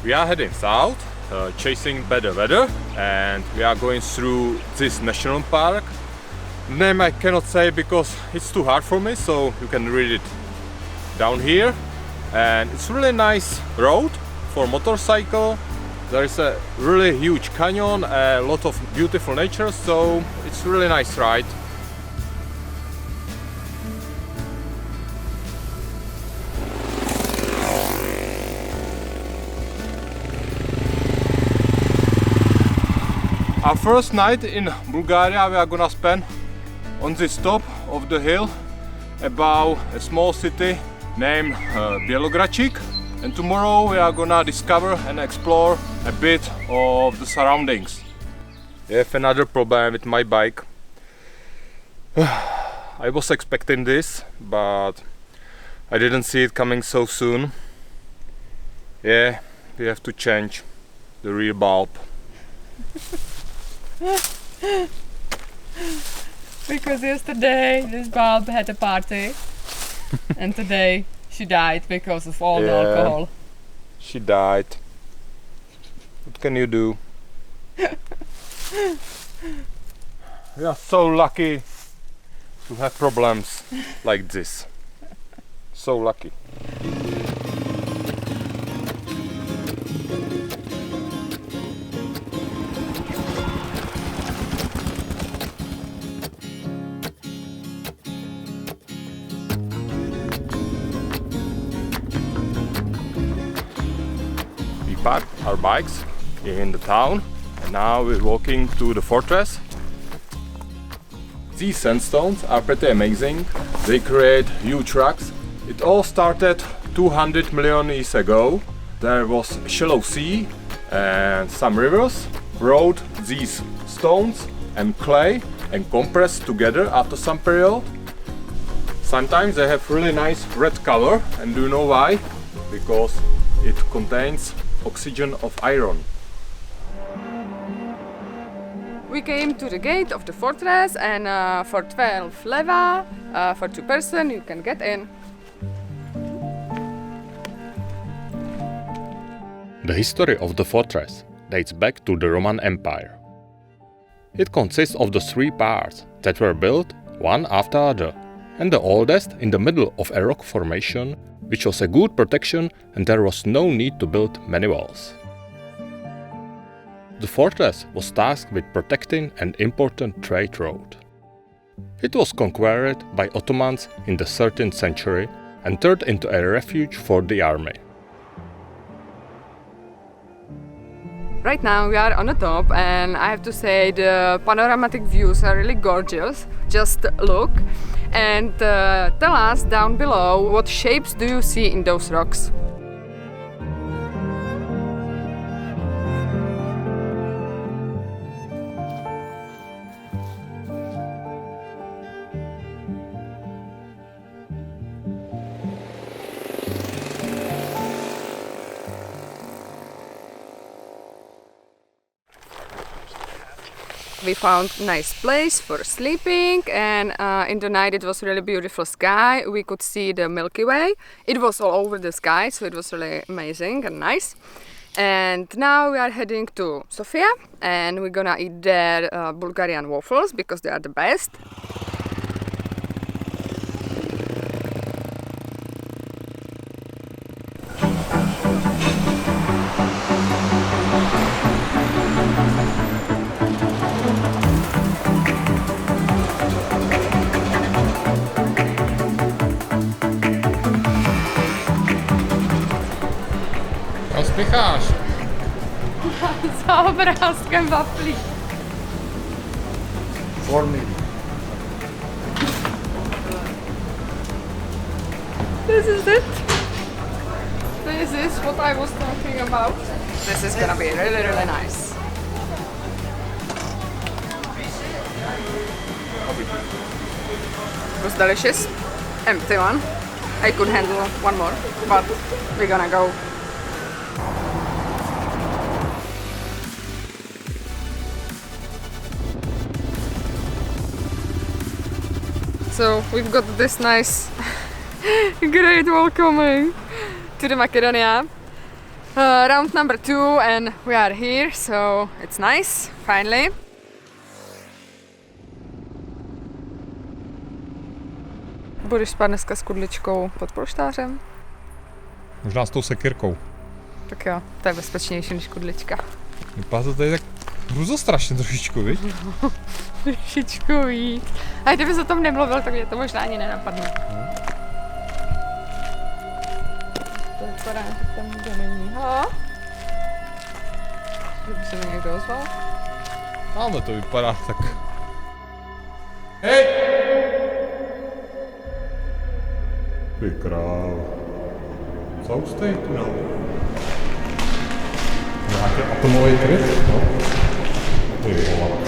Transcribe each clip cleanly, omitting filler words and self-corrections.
We are heading south, chasing better weather, and we are going through this national park. Name I cannot say because it's too hard for me, so you can read it down here. And it's really nice road for motorcycle. There is a really huge canyon, a lot of beautiful nature, so it's really nice ride. Our first night in Bulgaria we are gonna spend on this top of the hill above a small city named Belogradchik, and tomorrow we are gonna discover and explore a bit of the surroundings. I have another problem with my bike. I was expecting this, but I didn't see it coming so soon. Yeah, we have to change the rear bulb. Because yesterday this bulb had a party and today she died because of all the alcohol. She died. What can you do? We are so lucky to have problems like this. So lucky. Parked our bikes in the town, and now we're walking to the fortress. These sandstones are pretty amazing. They create huge rocks. It all started 200 million years ago. There was a shallow sea and some rivers brought these stones and clay and compressed together after some period. Sometimes they have really nice red color, and do you know why? Because it contains oxygen of iron. We came to the gate of the fortress, and for 12 leva, for 2 persons, you can get in. The history of the fortress dates back to the Roman Empire. It consists of the 3 parts that were built one after other, and the oldest in the middle of a rock formation, which was a good protection, and there was no need to build many walls. The fortress was tasked with protecting an important trade route. It was conquered by Ottomans in the 13th century and turned into a refuge for the army. Right now we are on the top, and I have to say the panoramic views are really gorgeous. Just look and tell us down below what shapes do you see in those rocks. We found a nice place for sleeping, and in the night it was really beautiful sky. We could see the Milky Way. It was all over the sky, so it was really amazing and nice. And now we are heading to Sofia, and we're gonna eat there Bulgarian waffles because they are the best. Spěcháš? Za obrázkem waflí. For me. This is it. This is what I was talking about. This is gonna be really, really nice. It was delicious. Empty one. I could handle one more, but we're gonna go. So we've got this nice great welcoming to the Macedonia. round number 2 and we are here, so it's nice, finally. Budeš spát dneska s kudličkou pod polštářem? Možná s tou sekyrkou. Tak jo, to je bezpečnější než kudlička. Vypadá to tady tak hruzostrašně trošičku, viď? Trošičku víc. A kdyby o tom nemluvil, tak mě to možná ani nenapadne. To vypadá, že tam nikdo není. Halo? Kdyby se mi někdo ozval? Ano, to vypadá tak. Hej! Ty král. Co už jste tu no? Nějaký atomový kryt, no? Ty vole.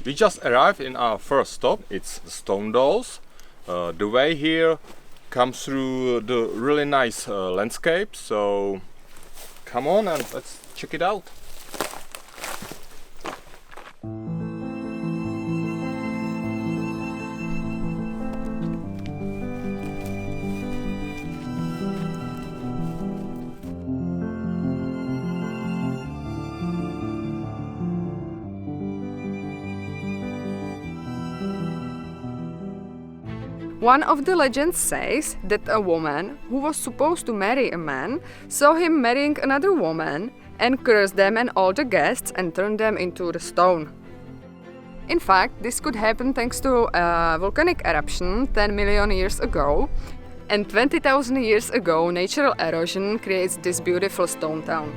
We just arrived in our first stop. It's the Stone Dolls. The way here comes through the really nice landscape, so come on and let's check it out. One of the legends says that a woman who was supposed to marry a man saw him marrying another woman and cursed them and all the guests and turned them into the stone. In fact, this could happen thanks to a volcanic eruption 10 million years ago, and 20,000 years ago natural erosion creates this beautiful stone town.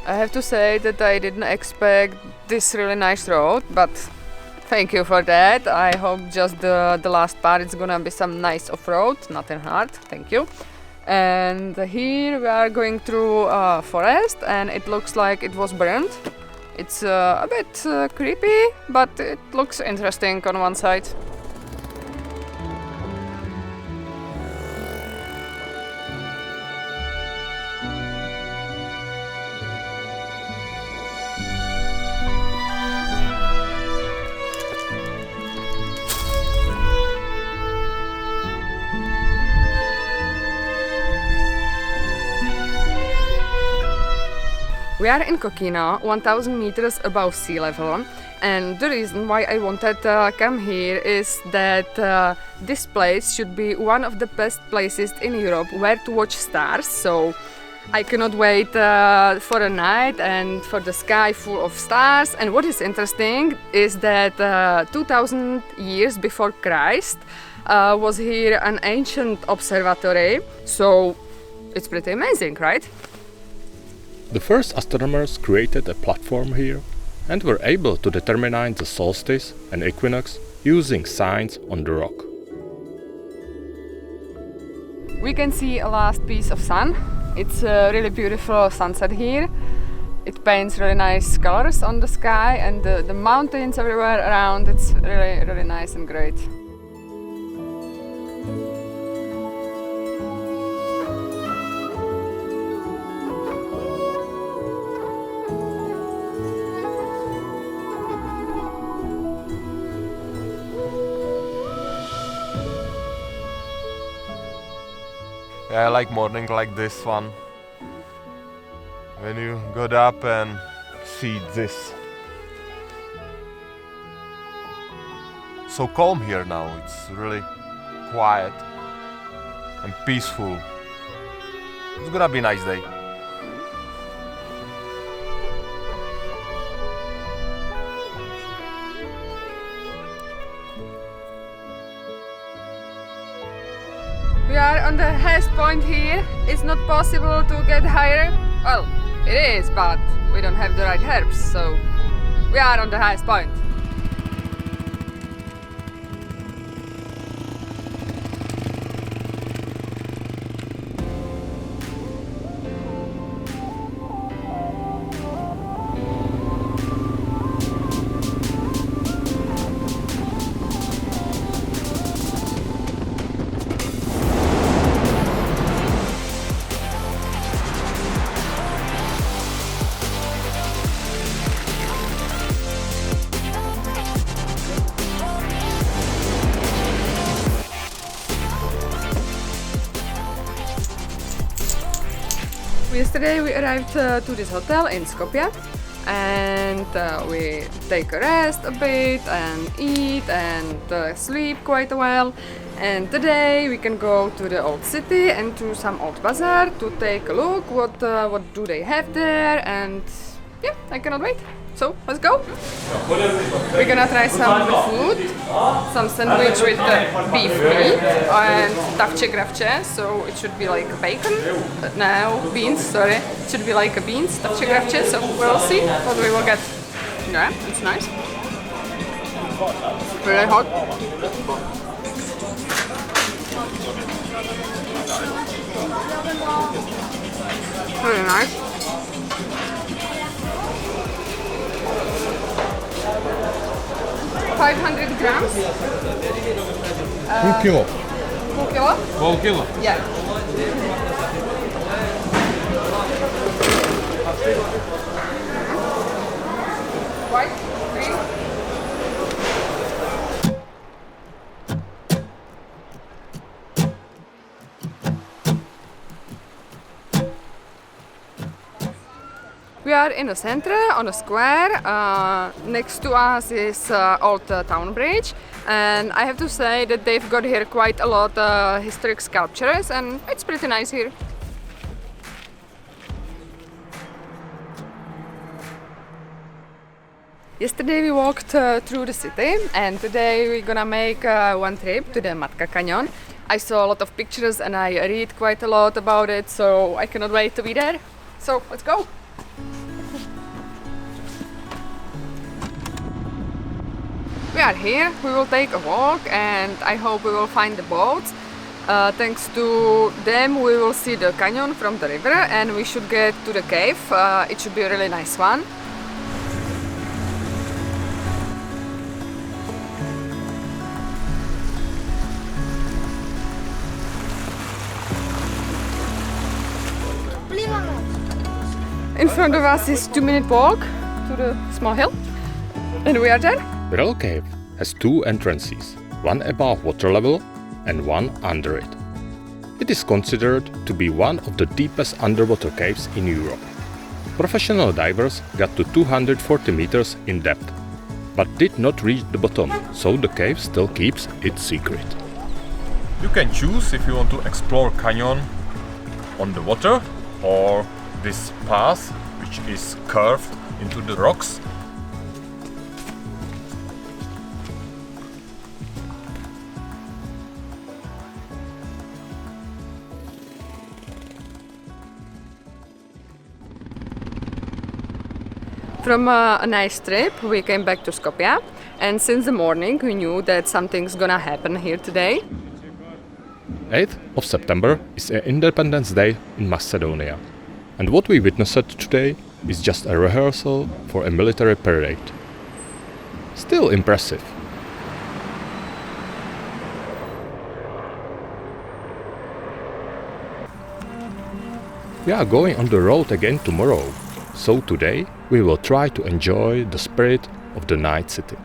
I have to say that I didn't expect this really nice road, but thank you for that. I hope just the last part is gonna be some nice off-road, nothing hard, thank you. And here we are going through a forest and it looks like it was burned. It's a bit creepy, but it looks interesting on one side. We are in Kozino, 1000 meters above sea level, and the reason why I wanted to come here is that this place should be one of the best places in Europe where to watch stars, so I cannot wait for a night and for the sky full of stars. And what is interesting is that 2000 years before Christ was here an ancient observatory, so it's pretty amazing, right? The first astronomers created a platform here and were able to determine the solstice and equinox using signs on the rock. We can see a last piece of sun. It's a really beautiful sunset here. It paints really nice colors on the sky and the mountains everywhere around. It's really, really nice and great. I like morning like this one. When you got up and see this so calm here now. It's really quiet and peaceful. It's gonna be a nice day. We are on the highest point here. It's not possible to get higher. Well, it is, but we don't have the right herbs, so we are on the highest point. Yesterday we arrived to this hotel in Skopje and we take a rest a bit and eat and sleep quite a while. And today we can go to the old city and to some old bazaar to take a look what do they have there, and yeah, I cannot wait. So let's go. We're gonna try some food, some sandwich with beef meat and tavče, so it should be like bacon, no, beans, sorry. It should be like a beans, tavče, so we'll see what we will get. Yeah, it's nice. Really hot. Really nice. 500 grams. Full kilo. Full kilo? Full kilo. Yeah. White, green. We are in the center, on a square. Next to us is old town bridge, and I have to say that they've got here quite a lot of historic sculptures, and it's pretty nice here. Yesterday we walked through the city, and today we're gonna make one trip to the Matka Canyon. I saw a lot of pictures and I read quite a lot about it, so I cannot wait to be there. So let's go! We are here, we will take a walk and I hope we will find the boats. Thanks to them we will see the canyon from the river and we should get to the cave. It should be a really nice one. In front of us is 2-minute walk to the small hill and we are there. The real cave has two entrances, one above water level and one under it. It is considered to be one of the deepest underwater caves in Europe. Professional divers got to 240 meters in depth, but did not reach the bottom, so the cave still keeps its secret. You can choose if you want to explore canyon on the water or this path which is curved into the rocks. From a nice trip, we came back to Skopje, and since the morning we knew that something's gonna happen here today. 8th of September is Independence Day in Macedonia, and what we witnessed today is just a rehearsal for a military parade. Still impressive. We are going on the road again tomorrow, so today we will try to enjoy the spirit of the night city.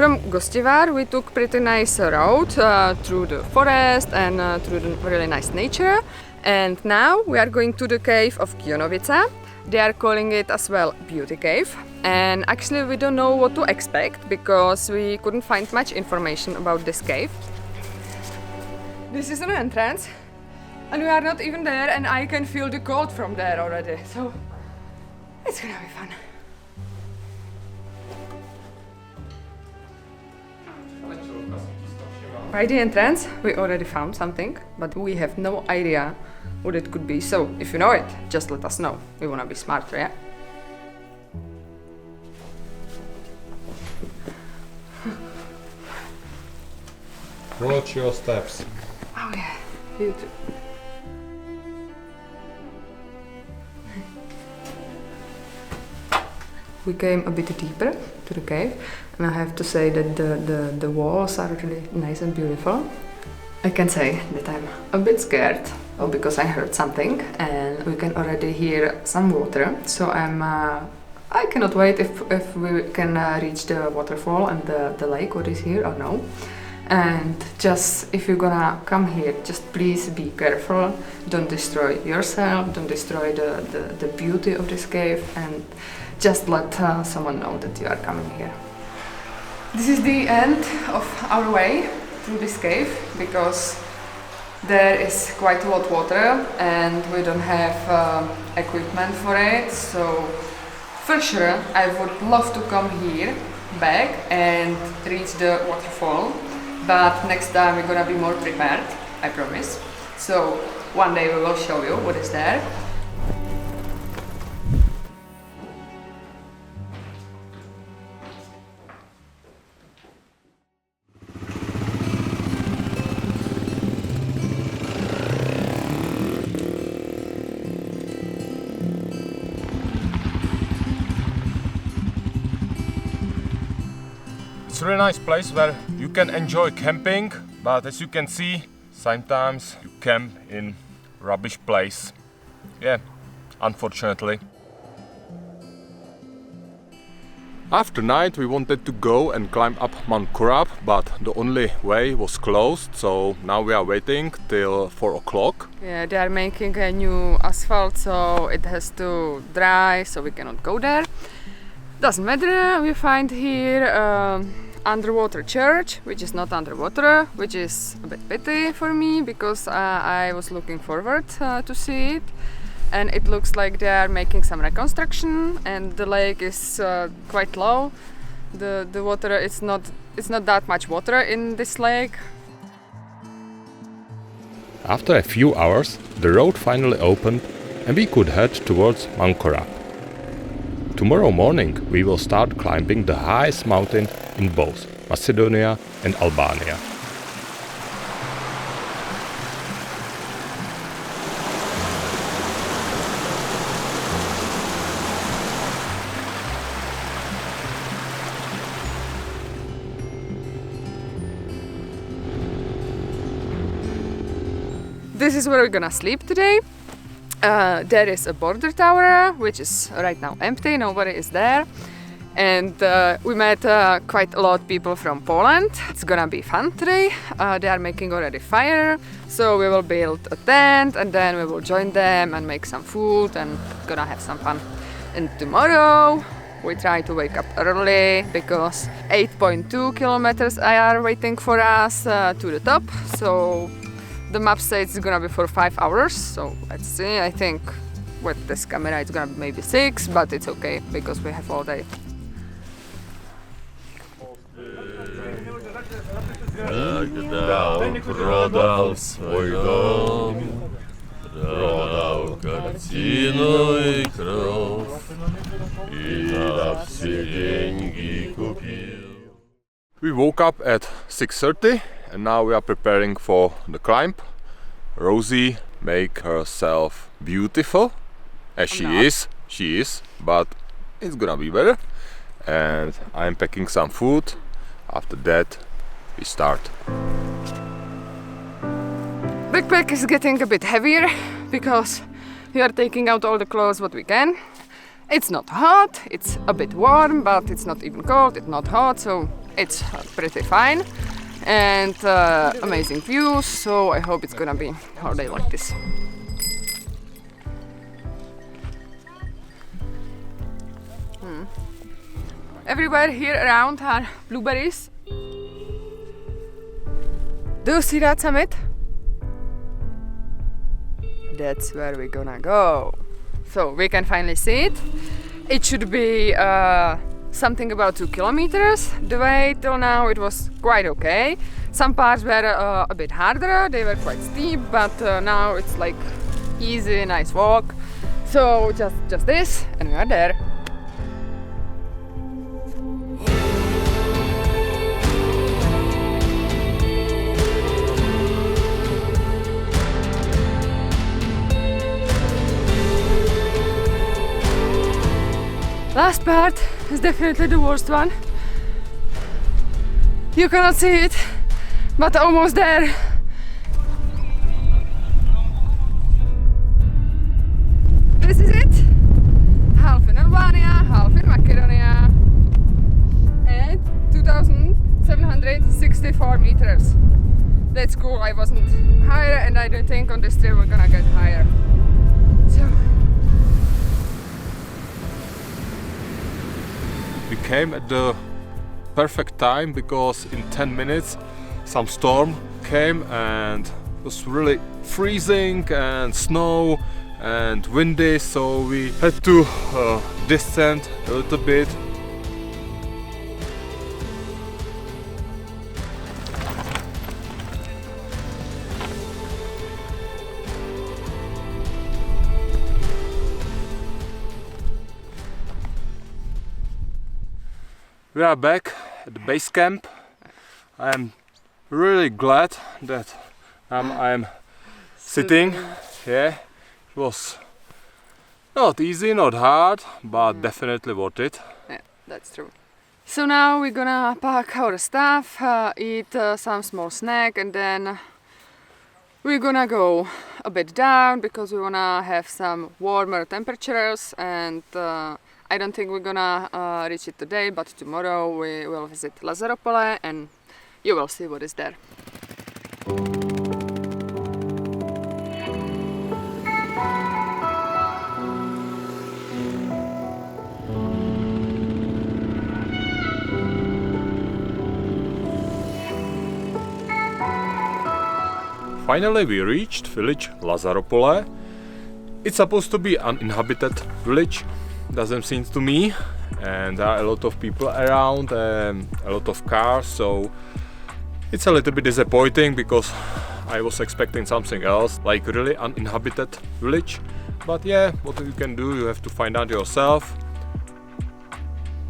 From Gostivar we took pretty nice road through the forest and through the really nice nature. And now we are going to the cave of Kionovica. They are calling it as well Beauty Cave. And actually we don't know what to expect because we couldn't find much information about this cave. This is an entrance and we are not even there, and I can feel the cold from there already. So it's gonna be fun. By the entrance we already found something, but we have no idea what it could be. So if you know it, just let us know. We wanna be smarter, yeah? Watch your steps. Oh yeah, you too. We came a bit deeper to the cave, and I have to say that the walls are really nice and beautiful. I can say that I'm a bit scared, because I heard something and we can already hear some water. So I cannot wait if we can reach the waterfall and the lake, what is here or no. And just if you're gonna come here, just please be careful. Don't destroy yourself, don't destroy the beauty of this cave, and just let someone know that you are coming here. This is the end of our way through this cave, because there is quite a lot of water and we don't have equipment for it. So for sure I would love to come here back and reach the waterfall, but next time we're gonna be more prepared, I promise. So one day we will show you what is there. It's a really nice place where you can enjoy camping, but as you can see, sometimes you camp in rubbish place. Yeah, unfortunately. After night we wanted to go and climb up Mount Korab, but the only way was closed, so now we are waiting till 4 o'clock. Yeah, they are making a new asphalt, so it has to dry, so we cannot go there. Doesn't matter, we find here underwater church, which is not underwater, which is a bit pity for me, because I was looking forward to see it. And it looks like they are making some reconstruction, and the lake is quite low. The water, it's not that much water in this lake. After a few hours, the road finally opened and we could head towards Mount Korab. Tomorrow morning we will start climbing the highest mountain in both Macedonia and Albania. This is where we're gonna sleep today. There is a border tower, which is right now empty, nobody is there. And we met quite a lot of people from Poland. It's gonna be fun today. They are making already fire, so we will build a tent and then we will join them and make some food and gonna have some fun. And tomorrow we try to wake up early, because 8.2 kilometers are waiting for us to the top. So the map says it's gonna be for 5 hours, so let's see. I think with this camera it's gonna be maybe 6, but it's okay because we have all day. Jak prodał swój dom, prodał karcino i krów i na wsie dzięki kupił. We woke up at 6:30 and now we are preparing for the climb. Rosie make herself beautiful, as she is, but it's gonna be better. And I'm packing some food. After that we start. Backpack is getting a bit heavier because we are taking out all the clothes what we can. It's not hot, it's a bit warm, but it's not even cold, it's not hot, so it's pretty fine and amazing views, so I hope it's gonna be holiday like this. Everywhere here around are blueberries. Do you see that summit? That's where we're gonna go. So we can finally see it. It should be something about 2 kilometers. The way till now it was quite okay. Some parts were a bit harder, they were quite steep, but now it's like easy, nice walk. So just this, and we are there. Last part is definitely the worst one. You cannot see it, but almost there. This is it. Half in Albania, half in Macedonia. And 2,764 meters. That's cool. I wasn't higher, and I don't think on this trip we're gonna get higher. So. We came at the perfect time because in 10 minutes some storm came and it was really freezing and snow and windy, so we had to descend a little bit. We are back at the base camp. I am really glad that I'm sitting here. It was not easy, not hard, but definitely worth it. Yeah, that's true. So now we're gonna pack our stuff, eat some small snack, and then we're gonna go a bit down because we wanna have some warmer temperatures, and I don't think we're gonna reach it today, but tomorrow we will visit Lazaropole and you will see what is there. Finally we reached village Lazaropole. It's supposed to be an uninhabited village. Doesn't seem to me, and there are a lot of people around and a lot of cars, so it's a little bit disappointing because I was expecting something else, like really uninhabited village. But yeah, what you can do, you have to find out yourself.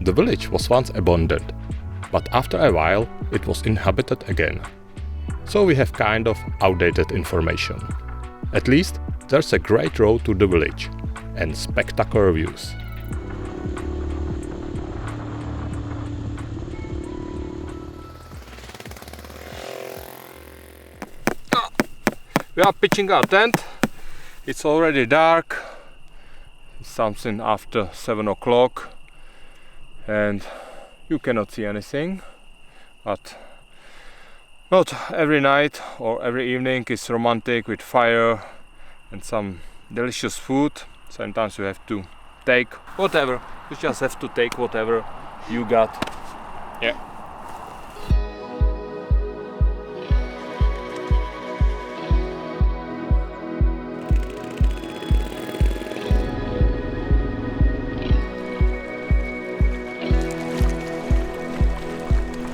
The village was once abandoned, but after a while it was inhabited again. So we have kind of outdated information. At least there's a great road to the village and spectacular views. We are pitching our tent. It's already dark. It's something after 7 o'clock and you cannot see anything. But not every night or every evening is romantic with fire and some delicious food. Sometimes you have to take whatever. You just have to take whatever you got. Yeah.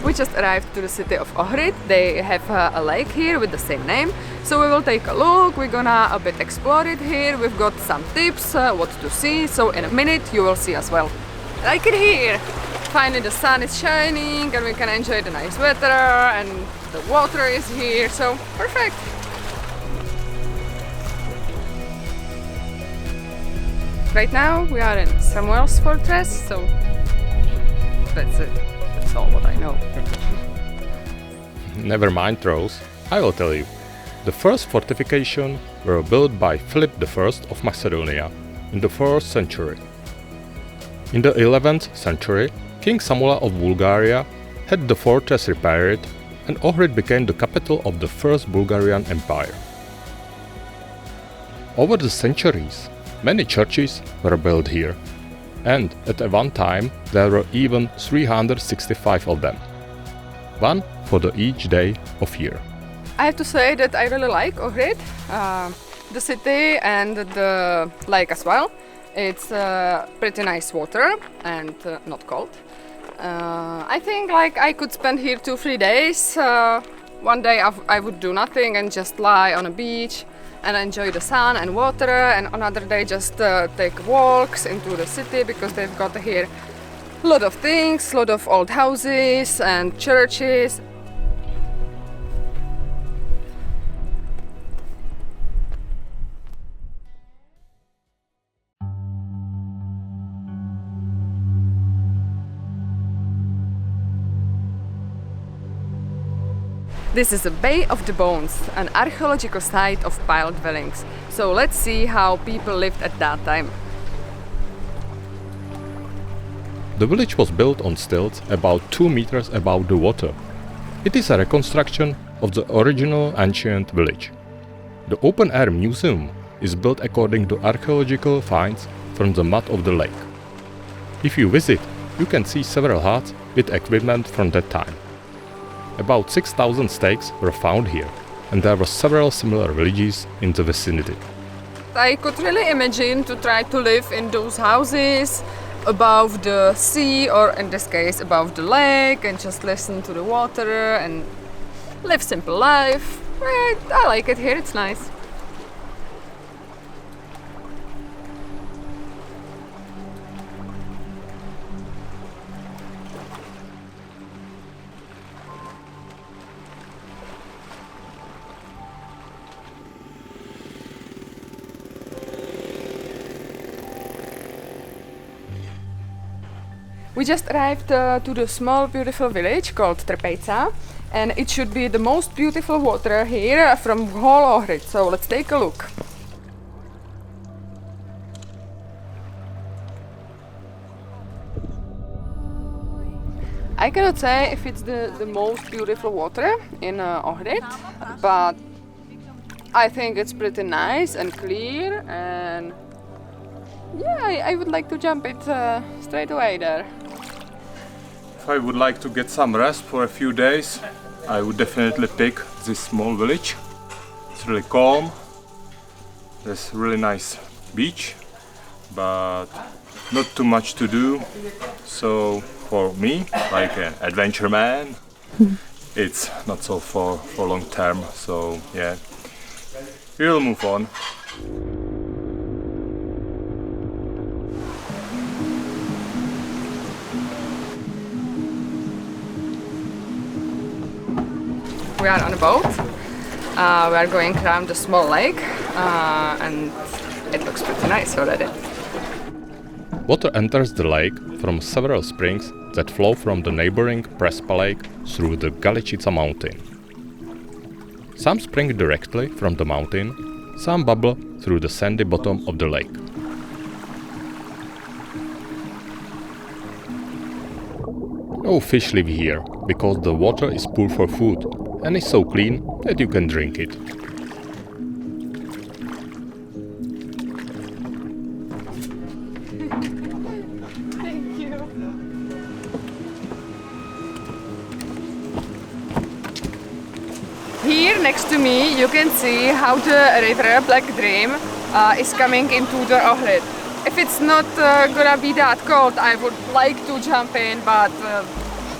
We just arrived to the city of Ohrid. They have a lake here with the same name. So we will take a look, we're gonna a bit explore it here. We've got some tips, what to see, so in a minute you will see as well. Like it here! Finally the sun is shining and we can enjoy the nice weather and the water is here, so perfect! Right now we are in Samuel's fortress, so that's it. That's all what I know. Never mind Rose, I will tell you. The first fortifications were built by Philip I of Macedonia in the 4th century. In the 11th century, King Samuel of Bulgaria had the fortress repaired, and Ohrid became the capital of the First Bulgarian Empire. Over the centuries, many churches were built here, and at one time there were even 365 of them, one for each day of year. I have to say that I really like Ohrid, the city and the lake as well. It's pretty nice water and not cold. I think like I could spend here 2-3 days. One day I would do nothing and just lie on a beach and enjoy the sun and water, and another day just take walks into the city because they've got here a lot of things, a lot of old houses and churches. This is the Bay of the Bones, an archaeological site of pile dwellings. So let's see how people lived at that time. The village was built on stilts about 2 meters above the water. It is a reconstruction of the original ancient village. The open-air museum is built according to archaeological finds from the mud of the lake. If you visit, you can see several huts with equipment from that time. About 6,000 stakes were found here, and there were several similar villages in the vicinity. I could really imagine to try to live in those houses above the sea, or in this case above the lake, and just listen to the water and live simple life. I like it here, it's nice. We just arrived to the small beautiful village called Trpejca, and it should be the most beautiful water here from whole Ohrid, so let's take a look. I cannot say if it's the most beautiful water in Ohrid, but I think it's pretty nice and clear, and yeah, I would like to jump it straight away there. If I would like to get some rest for a few days, I would definitely pick this small village. It's really calm. There's a really nice beach, but not too much to do. So for me, like an adventure man, it's not so for long term. So yeah, we'll move on. We are on a boat. We are going around a small lake, and it looks pretty nice already. Water enters the lake from several springs that flow from the neighboring Prespa Lake through the Galičica mountain. Some spring directly from the mountain, some bubble through the sandy bottom of the lake. No fish live here, because the water is poor for food and is so clean that you can drink it. Thank you. Here next to me you can see how the river Black Dream is coming into the Ohrid. If it's not gonna be that cold, I would like to jump in, but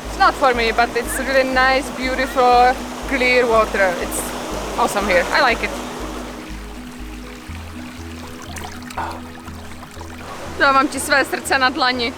it's not for me. But it's really nice, beautiful, clear water. It's awesome here. I like it. Dávám ti své srdce na dlani.